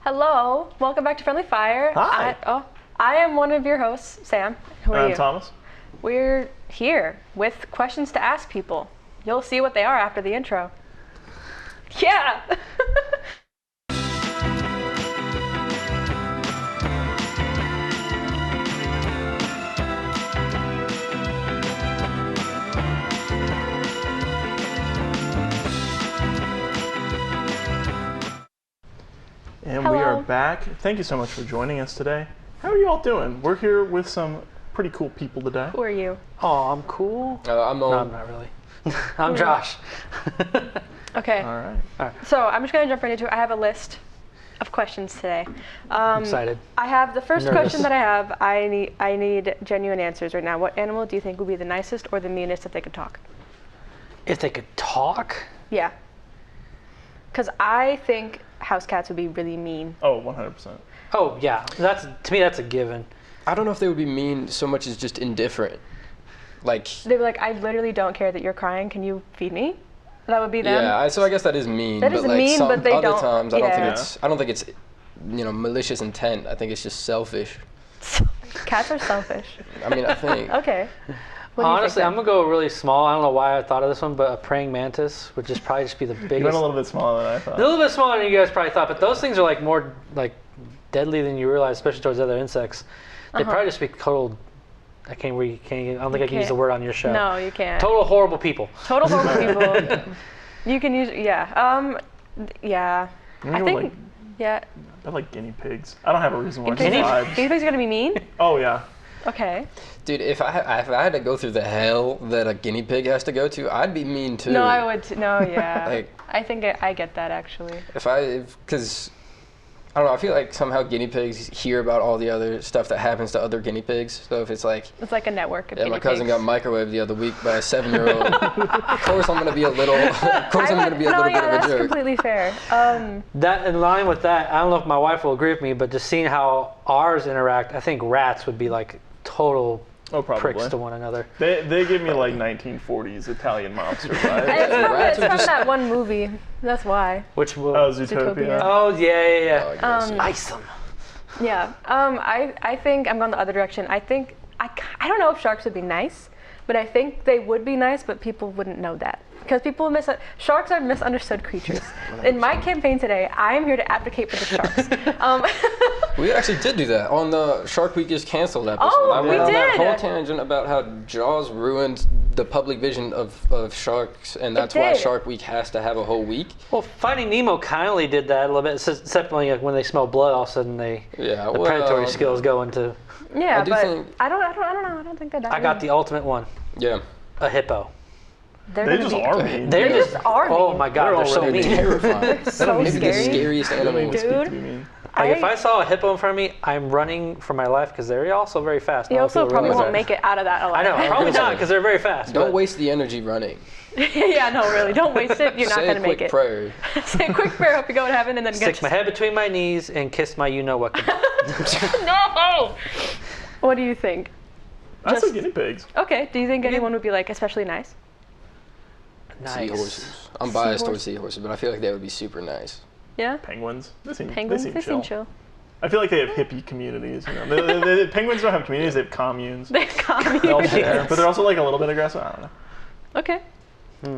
Hello, welcome back to Friendly Fire. Hi. I am one of your hosts, Sam. Who are you? I'm Thomas. We're here with questions to ask people. You'll see what they are after the intro. Yeah! And Hello. we are back. Thank you so much for joining us today. How are you all doing? We're here with some pretty cool people today. Who are you? Oh, I'm cool. I'm No, Nolan. I'm not really. I'm Josh. Okay. All right. So I'm just gonna jump right into it. I have a list of questions today. I'm excited. I have the first Nervous. question that I have. I need genuine answers right now. What animal do you think would be the nicest or the meanest if they could talk? If they could talk, Yeah. Because I think house cats would be really mean. Oh, 100%. oh yeah, to me that's a given. I don't know if they would be mean so much as just indifferent. Like, They'd be like, I literally don't care that you're crying. Can you feed me? That would be them. yeah, so I guess that is mean. That is but like mean, some but they other don't- times, I yeah. don't think it's, malicious intent. I think it's just selfish. Cats are selfish. I mean, I think. Okay. What do you Honestly, think, I'm gonna go really small. I don't know why I thought of this one, but a praying mantis would just probably just be the You went biggest. a little bit smaller than I thought. A little bit smaller than you guys probably thought, but those things are like more like deadly than you realize, especially towards other insects. They probably just be total. I don't think I can use the word on your show. No, you can't. Total horrible people. Total horrible people. You can use, yeah. Yeah. I think, yeah. I like guinea pigs. I don't have a reason why. Guinea Just pigs vibes. are going to be mean? Oh, yeah. Okay. Dude, if I had to go through the hell that a guinea pig has to go to, I'd be mean too. No, I would, no, yeah. Like- I think I get that, actually. Because I don't know, I feel like somehow guinea pigs hear about all the other stuff that happens to other guinea pigs. So if it's like, It's like a network of yeah, guinea my cousin pigs. got microwaved the other week by a 7-year-old. Of course I'm gonna be a little. Of course I'm gonna be a little bit of a that's jerk. completely fair. That in line with that, I don't know if my wife will agree with me, but just seeing how ours interact, I think rats would be like total Oh, probably. pricks to one another. They give me like 1940s Italian mobster vibes. It's from that one movie. That's why. Which will? Oh, Zootopia. Oh yeah. Oh, I guess. Ice them. Yeah. I think I'm going the other direction. I think I don't know if sharks would be nice, but I think they would be nice, but people wouldn't know that because sharks are misunderstood creatures. In my campaign today, I'm here to advocate for the sharks. We actually did do that on the Shark Week is canceled episode. Oh, I we went on that did. whole tangent about how Jaws ruined the public vision of sharks, and that's why did. Shark Week has to have a whole week. Well, Finding Nemo kindly did that a little bit, except when they smell blood, all of a sudden the predatory skills go into. Yeah, I do but think- I don't know. I don't think they die. I got the ultimate one, Yeah. a hippo. They're They gonna just be- are mean. They're just are Oh mean. my god, they're so already mean. Terrifying. so Maybe the scary. scariest They don't animal. even speak to Dude. be mean. Like if I saw a hippo in front of me, I'm running for my life because they're also very fast. You also probably realize won't that. make it out of that I alive. know, probably gonna not say, because they're very fast. Don't but waste the energy running. Yeah, no, really. Don't waste it. You're not Say going a to make quick it. prayer. Say a quick prayer. Hope you go to heaven and then Stick my head between my knees and kiss my you-know-what. No! What do you think? I say Just- guinea pigs. Okay. Do you think anyone would be like especially nice? Seahorses. I'm biased towards seahorses, but I feel like they would be super nice. Yeah. Penguins. Penguins. They seem chill. I feel like they have hippie communities. The penguins don't have communities. They have communes. They come They all here. share, but they're also like a little bit aggressive. I don't know. Okay.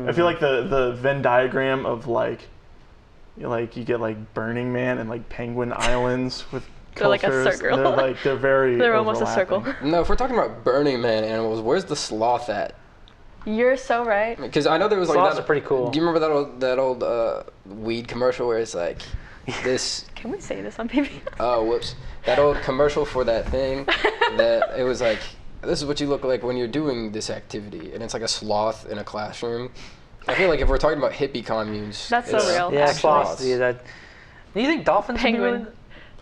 I feel like the Venn diagram of like you get like Burning Man and like Penguin Islands with They're like a cultures. circle. They're very. They're almost a overlapping. circle. No, if we're talking about Burning Man animals, where's the sloth at? You're so right. Because I know there was like Sloths that. are pretty cool. Do you remember that old weed commercial where it's like this? Can we say this on PBS? Oh, whoops! That old commercial for that thing that it was like, this is what you look like when you're doing this activity, and it's like a sloth in a classroom. I feel like if we're talking about hippie communes, That's so it's real. Yeah, Actually. sloths. Yeah, that. Do you think dolphins? Penguin.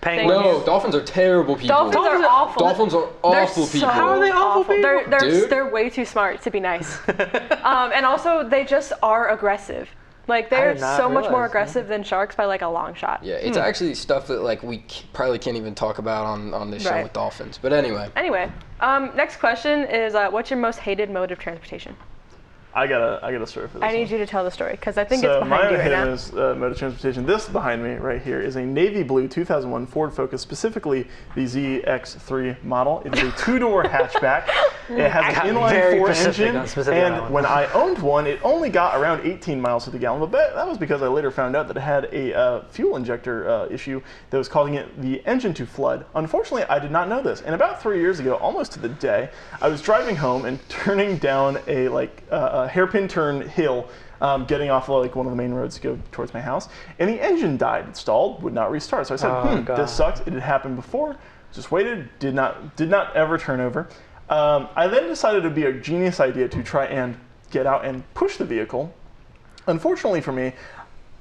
Penguins. No, dolphins are terrible people. Dolphins are awful. Dolphins are awful so people. How are they awful people? Dude. They're way too smart to be nice. And also, they just are aggressive. Like, they're did not so much more realize, aggressive than sharks by like a long shot. Yeah, it's actually stuff that like we probably can't even talk about on this show Right. with dolphins. But anyway, Anyway, next question is what's your most hated mode of transportation? I gotta story for this. I need you to tell the story because I think So it's behind you my right now. is mode of transportation. This behind me right here is a navy blue 2001 Ford Focus, specifically the ZX3 model. It is a 2-door hatchback. It has an inline-4 engine, and when I owned one, it only got around 18 miles to the gallon. But that was because I later found out that it had a fuel injector issue that was causing the engine to flood. Unfortunately, I did not know this. And about 3 years ago, almost to the day, I was driving home and turning down a hairpin turn hill, getting off like one of the main roads to go towards my house, and the engine died. It stalled, would not restart. So I said, this sucks. It had happened before. Just waited. Did not ever turn over. I then decided it would be a genius idea to try and get out and push the vehicle. Unfortunately for me,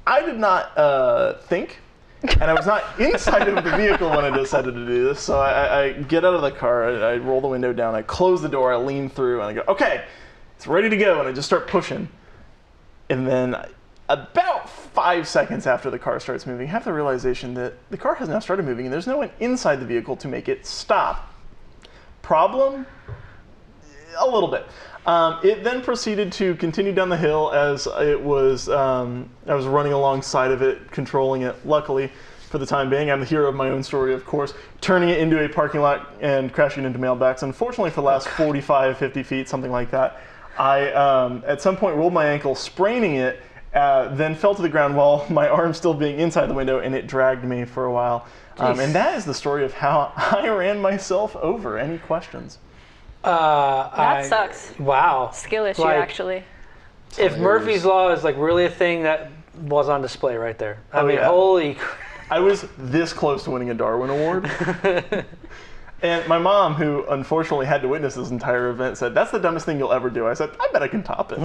I did not think, and I was not inside of the vehicle when I decided to do this. So I get out of the car, I roll the window down, I close the door, I lean through, and I go, okay, it's ready to go, and I just start pushing. And then about 5 seconds after the car starts moving, I have the realization that the car has now started moving, and there's no one inside the vehicle to make it stop. Problem? A little bit. It then proceeded to continue down the hill as it was, I was running alongside of it, controlling it. Luckily, for the time being, I'm the hero of my own story, of course, turning it into a parking lot and crashing into mailbacks. Unfortunately, for the last 45, 50 feet, something like that, I, at some point, rolled my ankle, spraining it, then fell to the ground while my arm still being inside the window, and it dragged me for a while. And that is the story of how I ran myself over. Any questions? That sucks. Wow. Skill issue, Like, actually. If Murphy's Law is like really a thing, that was on display right there. I mean, holy crap. I was this close to winning a Darwin Award. And my mom, who unfortunately had to witness this entire event, said, that's the dumbest thing you'll ever do. I said, I bet I can top it.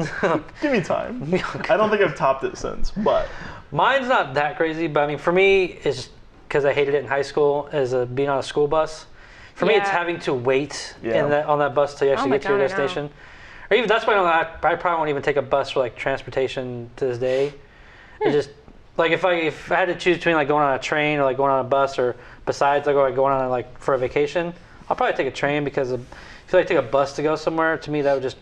Give me time. I don't think I've topped it since, but. Mine's not that crazy, but I mean, for me, it's because I hated it in high school, is being on a school bus. For me, it's having to wait on that bus till you actually get to your destination. Or even, that's why I probably won't even take a bus for like transportation to this day. It just, like if I had to choose between like going on a train or like going on a bus, or besides like going on like for a vacation, I'll probably take a train, because if you like take a bus to go somewhere, to me that would just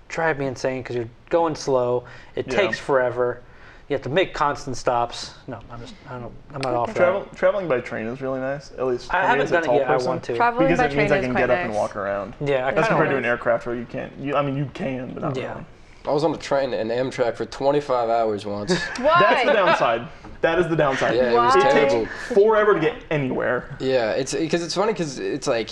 drive me insane, because you're going slow, it takes forever, you have to make constant stops. No, I'm not off that. Traveling by train is really nice, at least. I haven't done it yet. I want to. Traveling because by it means train I can is get quite up and walk around. Yeah, as compared to an aircraft where you can't. I mean, you can, but not really. I was on a train and Amtrak for 25 hours once. Why? That's the downside. That is the downside. Yeah, it was terrible. It takes forever to get anywhere. Yeah, it's funny because it's like,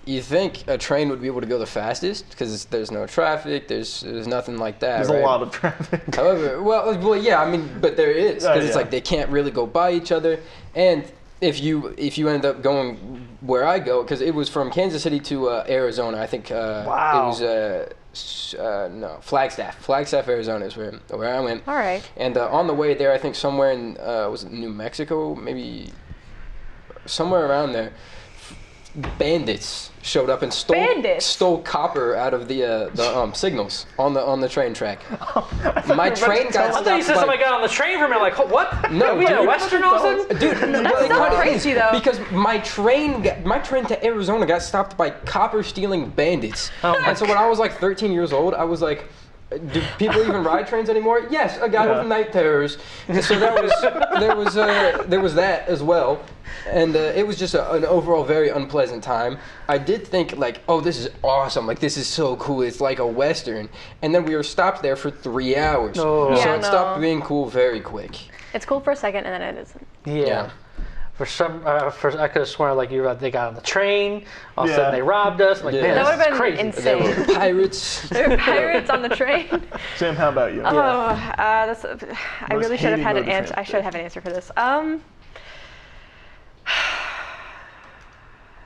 you think a train would be able to go the fastest because there's no traffic, there's nothing like that. There's a lot of traffic. However, well, yeah, I mean, but there is, because it's like they can't really go by each other. And if you end up going where I go, because it was from Kansas City to Arizona, I think. Wow. It was Flagstaff, Arizona is where I went. All right. And on the way there, I think somewhere in was it New Mexico, maybe somewhere around there, bandits showed up and stole copper out of the signals on the train track. My train got stopped. I thought you said somebody got on the train for me. Like, what? No, we in Western all of a sudden? Dude, That's so crazy though. Because my train to Arizona got stopped by copper stealing bandits. And so when I was like 13 years old, I was like, do people even ride trains anymore? Yes, a guy with night terrors. So there was that as well, and it was just an overall very unpleasant time. I did think like, oh, this is awesome, like this is so cool. It's like a Western, and then we were stopped there for 3 hours. Oh. So it stopped being cool very quick. It's cool for a second, and then it isn't. Yeah. For some, I could have sworn like they got on the train. All of a sudden they robbed us. I'm like, man, that would have been crazy. insane. There were pirates. There were pirates on the train. Sam, how about you? I really should have had an answer. I should have an answer for this.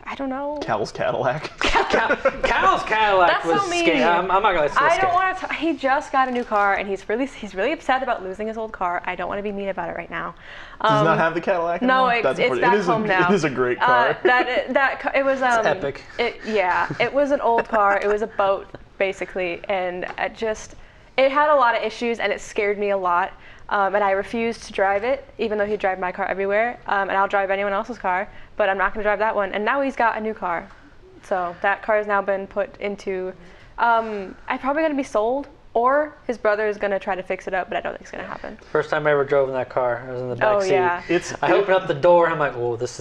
I don't know. Cal's Cadillac. Cal's Cadillac was so mean. scary. I'm not gonna say I don't want to. He just got a new car, and he's really upset about losing his old car. I don't want to be mean about it right now. Does not have the Cadillac No, anymore? it's back home now. It is a great car. It was it's epic. It was an old car. It was a boat basically, and it had a lot of issues, and it scared me a lot. And I refused to drive it, even though he'd drive my car everywhere. And I'll drive anyone else's car, but I'm not going to drive that one. And now he's got a new car. So that car has now been put into, I'm probably going to be sold, or his brother is gonna try to fix it up, but I don't think it's gonna happen. First time I ever drove in that car, I was in the back seat. Yeah. I opened up the door. I'm like, "Oh, that's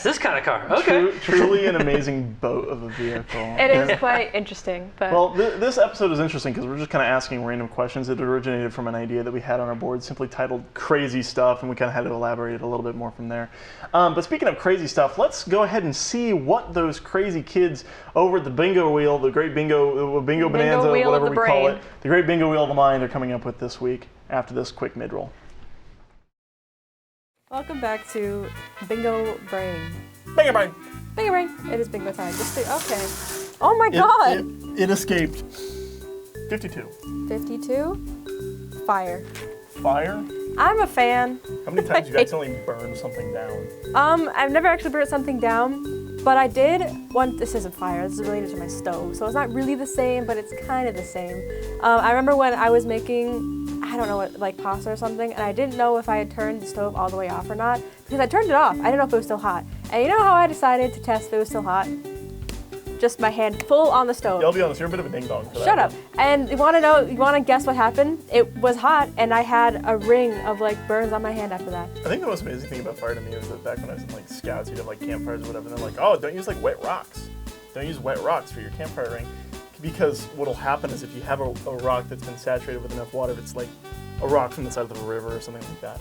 this kind of car." Okay. Truly an amazing boat of a vehicle. It is quite interesting. But well, this episode is interesting because we're just kind of asking random questions that originated from an idea that we had on our board, simply titled "Crazy Stuff," and we kind of had to elaborate it a little bit more from there. But speaking of crazy stuff, let's go ahead and see what those crazy kids over at the bingo wheel, the great bingo bonanza, whatever we call it, the great bingo wheel of the mind, are coming up with this week after this quick mid-roll. Welcome back to Bingo Brain. Bingo Brain! Bingo Brain! It is bingo time. Okay. Oh my god! It escaped. 52. 52? Fire. Fire? I'm a fan. How many times have you accidentally burned something down? I've never actually burnt something down, but I did one. This isn't fire. This is related to my stove, so it's not really the same, but it's kind of the same. I remember when I was making, I don't know what, like pasta or something, and I didn't know if I had turned the stove all the way off or not because I turned it off. I didn't know if it was still hot. And you know how I decided to test if it was still hot? Just my hand full on the stove. Yeah, I'll be honest, you're a bit of a ding dong for that. Shut up. And you want to guess what happened? It was hot, and I had a ring of like burns on my hand after that. I think the most amazing thing about fire to me is that back when I was in like scouts, you'd have like campfires or whatever, and they're like, oh, don't use like wet rocks. Don't use wet rocks for your campfire ring. Because what'll happen is if you have a rock that's been saturated with enough water, if it's like a rock from the side of a river or something like that,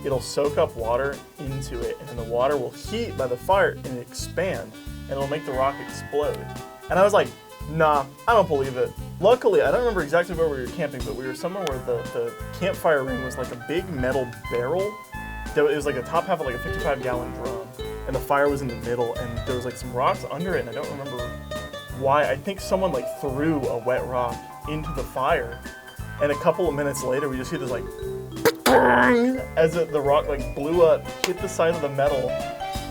it'll soak up water into it, and then the water will heat by the fire and expand, and it'll make the rock explode. And I was like, nah, I don't believe it. Luckily, I don't remember exactly where we were camping, but we were somewhere where the campfire ring was like a big metal barrel. It was like the top half of like a 55-gallon drum, and the fire was in the middle, and there was like some rocks under it, and I don't remember why. I think someone like threw a wet rock into the fire, and a couple of minutes later, we just hear this like, as the rock like blew up, hit the side of the metal,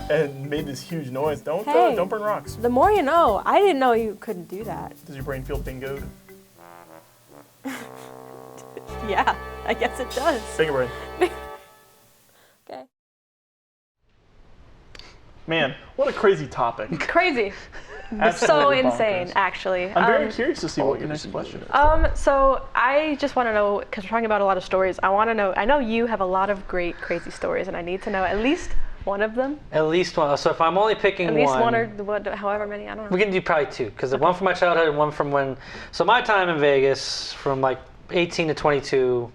and made this huge noise. Don't burn rocks. The more you know. I didn't know you couldn't do that. Does your brain feel bingoed? Yeah, I guess it does. Bingo brain. Okay. Man, what a crazy topic. Crazy. So Absolutely insane, bonkers. actually. I'm very curious to see what your next question is. So I just want to know, because we're talking about a lot of stories, I want to know, I know you have a lot of great, crazy stories, and I need to know at least one of them. At least one. So if I'm only picking at least one or however many, I don't know. We can do probably two, because one from my childhood and one from when. So my time in Vegas, from like 18 to 22,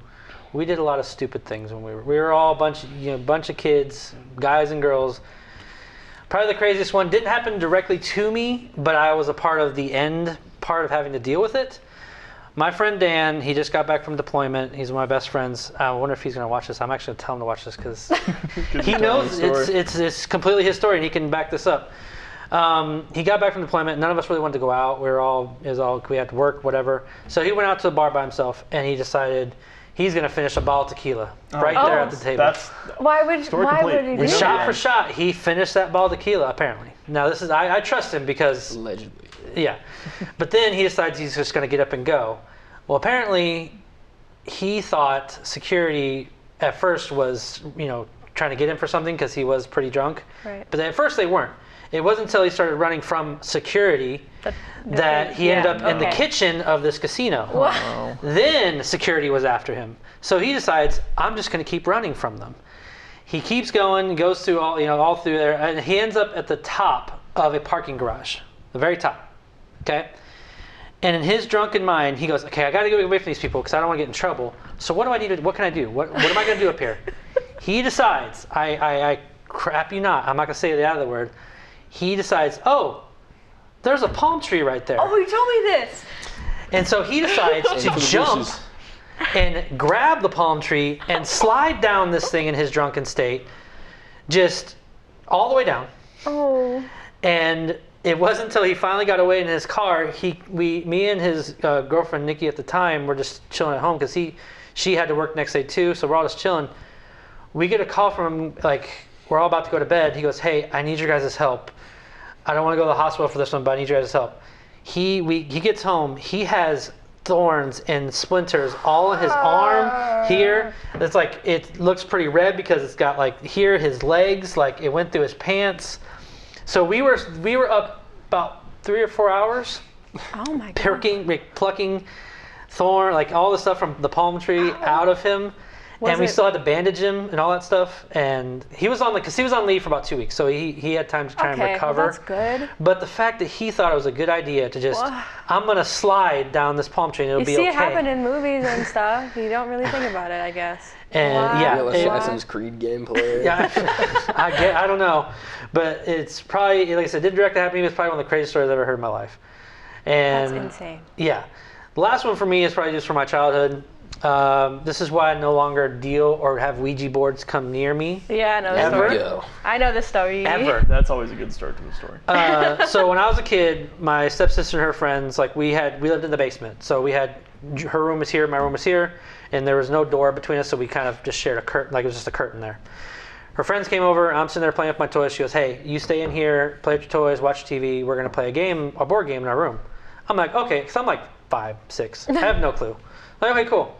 we did a lot of stupid things when we were all a bunch of kids, guys and girls. Probably the craziest one didn't happen directly to me, but I was a part of the end part of having to deal with it. My friend Dan, he just got back from deployment. He's one of my best friends. I wonder if he's going to watch this. I'm actually going to tell him to watch this because he knows it's completely his story and he can back this up. He got back from deployment. None of us really wanted to go out. We had to work, whatever. So he went out to the bar by himself and he decided he's going to finish a bottle of tequila there at the table. Why would he do that? Shot for shot, he finished that bottle of tequila, apparently. Now, this is I trust him because... Allegedly. Yeah. But then he decides he's just going to get up and go. Well, apparently, he thought security at first was, trying to get him for something because he was pretty drunk. Right. But at first they weren't. It wasn't until he started running from security that he ended up in the kitchen of this casino. Wow. Then security was after him. So he decides, I'm just going to keep running from them. He keeps going, goes through all through there, and he ends up at the top of a parking garage, the very top. Okay? And in his drunken mind, he goes, okay, I got to get away from these people because I don't want to get in trouble. So what do I need to? What can I do? What am I going to do up here? He decides, I crap you not, I'm not going to say the other word. He decides, oh, there's a palm tree right there. Oh, you told me this. And so he decides to jump and grab the palm tree and slide down this thing in his drunken state, just all the way down. Oh. And it wasn't until he finally got away in his car, me and his girlfriend Nikki at the time were just chilling at home because she had to work next day too, so we're all just chilling. We get a call from him, like, we're all about to go to bed. He goes, hey, I need your guys' help. I don't want to go to the hospital for this one, but I need your guys' help. He gets home. He has thorns and splinters all in his arm here. It's like, it looks pretty red because it's got like here, his legs, like it went through his pants. So we were up about 3 or 4 hours. Oh my God. Plucking thorn, like all the stuff from the palm tree out of him. And we still had to bandage him and all that stuff. And he was on because he was on leave for about 2 weeks, so he had time to try and recover. Well, that's good. But the fact that he thought it was a good idea to just, I'm gonna slide down this palm tree and it'll be okay. You see it happen in movies and stuff. You don't really think about it, I guess. And Assassin's Creed gameplay. Yeah, I don't know, but it's probably, like I said, it didn't directly happen to me. It's probably one of the craziest stories I've ever heard in my life. And that's insane. Yeah. The last one for me is probably just from my childhood. This is why I no longer deal or have Ouija boards come near me. Yeah, I know this story. I know this story. Ever. That's always a good start to the story. So when I was a kid, my stepsister and her friends, like we lived in the basement. So we had, her room was here, my room was here, and there was no door between us, so we kind of just shared a curtain, like it was just a curtain there. Her friends came over, I'm sitting there playing with my toys. She goes, hey, you stay in here, play with your toys, watch TV, we're gonna play a board game in our room. I'm like, okay, because I'm like 5, 6, I have no clue. Like, okay, cool.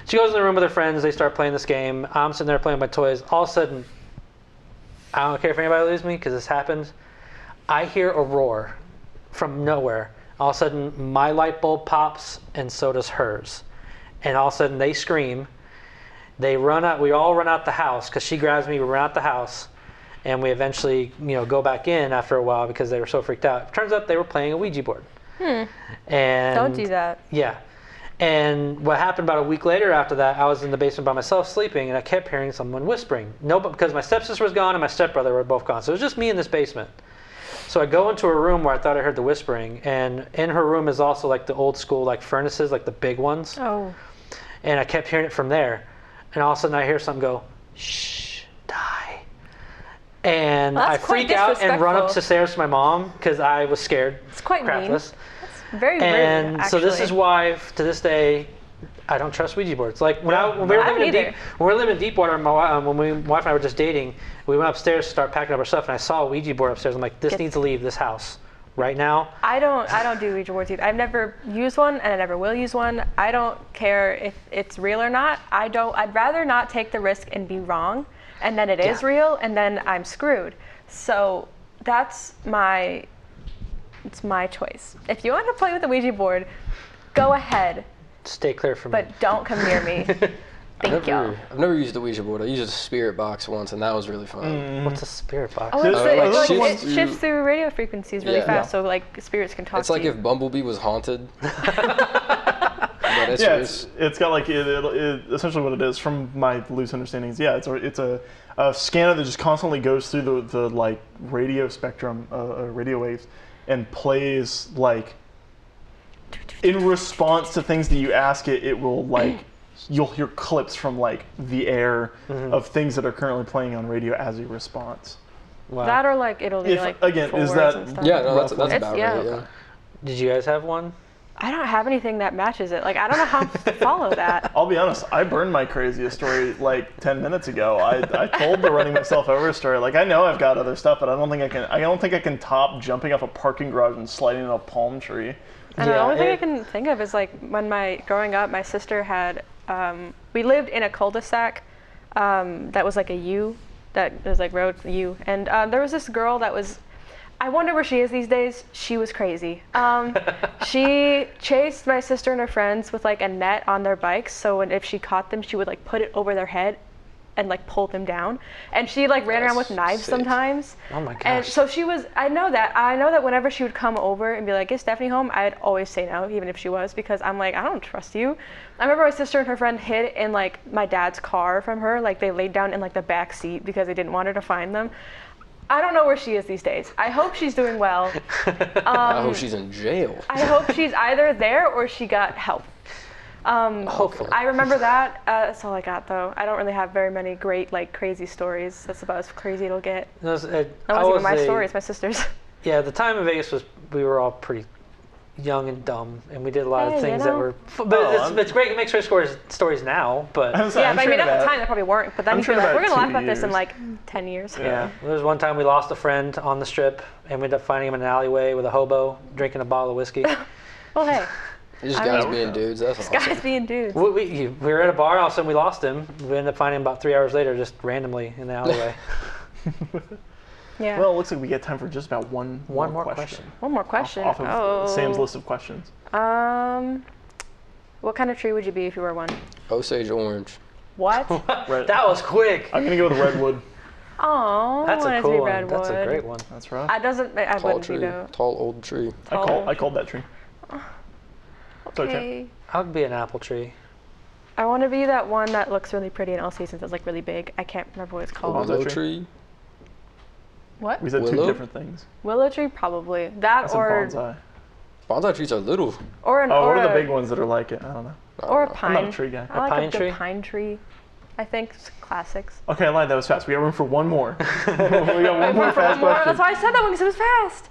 She goes in the room with her friends, they start playing this game. I'm sitting there playing with my toys. All of a sudden, I don't care if anybody leaves me because this happens. I hear a roar from nowhere. All of a sudden, my light bulb pops and so does hers. And all of a sudden, they scream. They run out. We all run out the house because she grabs me. We run out the house. And we eventually, go back in after a while because they were so freaked out. Turns out they were playing a Ouija board. And don't do that. Yeah. And what happened about a week later after that, I was in the basement by myself sleeping, and I kept hearing someone whispering. Because my stepsister was gone and my stepbrother were both gone. So it was just me in this basement. So I go into a room where I thought I heard the whispering, and in her room is also like the old school like furnaces, like the big ones. Oh. And I kept hearing it from there. And all of a sudden I hear something go, shh, die. And I freak out and run up the stairs to my mom because I was scared. It's quite crapless. mean. Very rude, and actually. So this is why, to this day, I don't trust Ouija boards. Like when we were living in Deepwater, when my wife and I were just dating, we went upstairs to start packing up our stuff, and I saw a Ouija board upstairs. I'm like, this needs to leave this house right now. I don't do Ouija boards either. I've never used one, and I never will use one. I don't care if it's real or not. I'd rather not take the risk and be wrong, and then it is real, and then I'm screwed. So it's my choice. If you want to play with a Ouija board, go ahead. Stay clear from me. But don't come near me. Thank you. I've never used a Ouija board. I used a spirit box once, and that was really fun. What's a spirit box? Oh, it shifts through radio frequencies really fast, so like spirits can talk to you. It's like if Bumblebee was haunted. It's got like essentially what it is from my loose understandings. Yeah, it's a scanner that just constantly goes through the like radio spectrum, radio waves, and plays like in response to things that you ask it. It will like you'll hear clips from like the air of things that are currently playing on radio as a response. Wow. That or like it'll be like again is that that's about right. Yeah. Did you guys have one? I don't have anything that matches it. Like I don't know how to follow that. I'll be honest. I burned my craziest story like 10 minutes ago. I told the running myself over story. Like I know I've got other stuff, but I don't think I can top jumping off a parking garage and sliding in a palm tree. And the only thing I can think of is like when growing up, my sister had we lived in a cul-de-sac that was like a U, that was like road U, and there was this girl that was. I wonder where she is these days. She was crazy. She chased my sister and her friends with like a net on their bikes. So if she caught them, she would like put it over their head and like pull them down. And she like ran around with knives sometimes. Oh my gosh. And so she was, I know that whenever she would come over and be like, is Stephanie home? I'd always say no, even if she was, because I'm like, I don't trust you. I remember my sister and her friend hid in like my dad's car from her. Like they laid down in like the back seat because they didn't want her to find them. I don't know where she is these days. I hope she's doing well. I hope she's in jail. I hope she's either there or she got help. Hopefully. I remember that. That's all I got, though. I don't really have very many great, like, crazy stories. That's about as crazy it'll get. That wasn't even my story. It's my sister's. Yeah, the time in Vegas we were all pretty young and dumb, and we did a lot of things that were. But it's great. It makes great stories now, but but I mean, at the time they probably weren't. But then you're like, we're gonna laugh about this in like 10 years. Yeah. There was one time we lost a friend on the strip, and we ended up finding him in an alleyway with a hobo drinking a bottle of whiskey. Well, hey. Just guys being dudes. That's awesome. Guys being dudes. We were at a bar. All of a sudden, we lost him. We ended up finding him about 3 hours later, just randomly in the alleyway. Yeah. Well, it looks like we get time for just about one more question. One more question. Off of Sam's list of questions. What kind of tree would you be if you were one? Osage orange. What? That was quick. I'm gonna go with redwood. Oh, that's a cool one. Redwood. That's a great one. That's right. I wouldn't tree. be though. Tall old tree. I called that tree. Okay. I would be an apple tree. I want to be that one that looks really pretty in all seasons. It's like really big. I can't remember what it's called. Willow tree. What? We said Willow? 2 different things. Willow tree, probably. That That's or a bonsai. Bonsai trees are little. or an Oh, or what are a, the big ones that are like it? I don't know. or a pine. I'm not a tree guy. I like pine a good tree? pine tree. I think it's classics. Okay, I lied. That was fast. We got room for one more. we got one more fast More. question. That's why I said that one, because it was fast.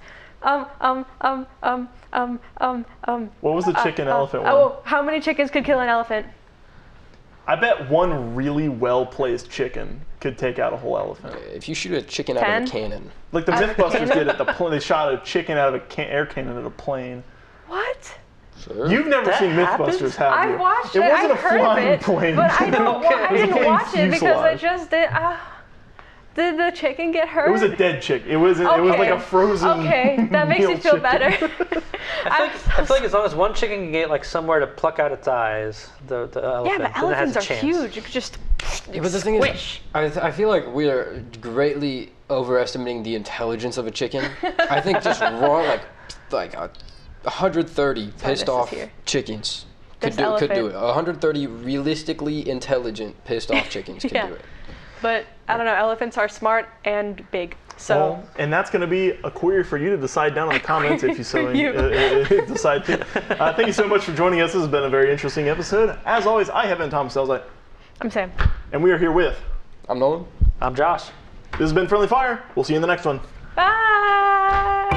What was the chicken elephant one? Oh, how many chickens could kill an elephant? I bet one really well-placed chicken could take out a whole elephant. If you shoot a chicken out 10? of a cannon. Like the Out of a Mythbusters cannon? did it. They shot a chicken out of an air cannon at a plane. What? Sure. You've never That seen happens? Mythbusters, have you? I watched it. It wasn't I a heard flying of it, plane. but I don't. I It was a didn't watch it because fuselage. they just did. Did the chicken get hurt? It was a dead chick. It was like a frozen. Okay, that makes me meal feel chicken. better. I feel like as long as one chicken can get like somewhere to pluck out its eyes, the elephant, Yeah, but then it has elephants a are chance. huge. You could just Yeah, but the thing squish. is, I feel like we are greatly overestimating the intelligence of a chicken. I think just raw, like 130 pissed this is off here. chickens This could do elephant. it. 130 realistically intelligent pissed off chickens can Yeah. do it. But I don't know. Elephants are smart and big. So Well, and that's going to be a query for you to decide down in the comments if you so You. decide to. Thank you so much for joining us. This has been a very interesting episode. As always, I have been Tom Delzeit, I'm Sam. and we are here with. I'm Nolan. I'm Josh. This has been Friendly Fire. We'll see you in the next one. Bye.